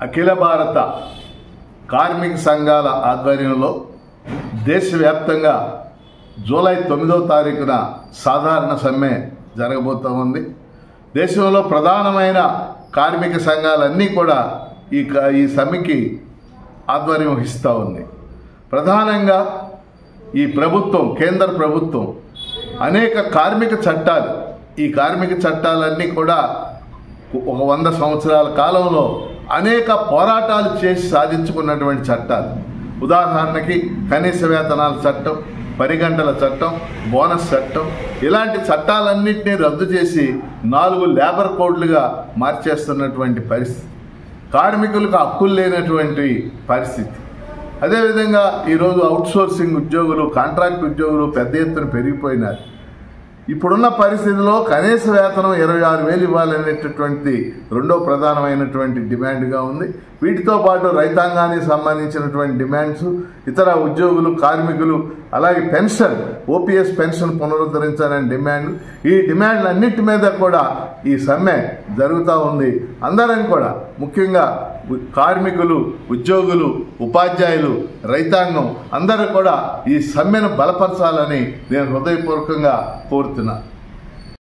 అఖిల భారత కార్మిక సంఘాల ఆధ్వర్యంలో దేశవ్యాప్తంగా జూలై 9వ తారీఖున సాధారణ సమ్మె జరగబోతూ ఉంది. దేశంలో ప్రధానమైన కార్మిక సంఘాలన్నీ కూడా ఈ సమ్మెకి ఆధ్వర్యం వహిస్తూ ఉంది. ప్రధానంగా ఈ ప్రభుత్వం, కేంద్ర ప్రభుత్వం అనేక కార్మిక చట్టాలు, ఈ కార్మిక చట్టాలన్నీ కూడా ఒక 100 సంవత్సరాల కాలంలో అనేక పోరాటాలు చేసి సాధించుకున్నటువంటి చట్టాలు. ఉదాహరణకి కనీస వేతనాల చట్టం, పని గంటల చట్టం, బోనస్ చట్టం, ఇలాంటి చట్టాలన్నింటినీ రద్దు చేసి 4 లేబర్ కోడ్లుగా మార్చేస్తున్నటువంటి పరిస్థితి, కార్మికులకు హక్కులు లేనటువంటి పరిస్థితి. అదేవిధంగా ఈరోజు అవుట్సోర్సింగ్ ఉద్యోగులు, కాంట్రాక్ట్ ఉద్యోగులు పెద్ద ఎత్తున పెరిగిపోయినారు. ఇప్పుడున్న పరిస్థితిలో కనీస వేతనం 26,000 ఇవ్వాలనేటటువంటి రెండో ప్రధానమైనటువంటి డిమాండ్గా ఉంది. వీటితో పాటు రైతాంగానికి సంబంధించినటువంటి డిమాండ్స్, ఇతర ఉద్యోగులు, కార్మికులు, అలాగే పెన్షన్, ఓపీఎస్ పెన్షన్ పునరుద్ధరించాలనే డిమాండ్, ఈ డిమాండ్లన్నిటి మీద కూడా ఈ సమ్మె జరుగుతూ ఉంది. అందరం కూడా, ముఖ్యంగా కార్మికులు, ఉద్యోగులు, ఉపాధ్యాయులు, రైతాంగం అందరూ కూడా ఈ సమ్మెను బలపరచాలని నేను హృదయపూర్వకంగా కోరుతున్నాను.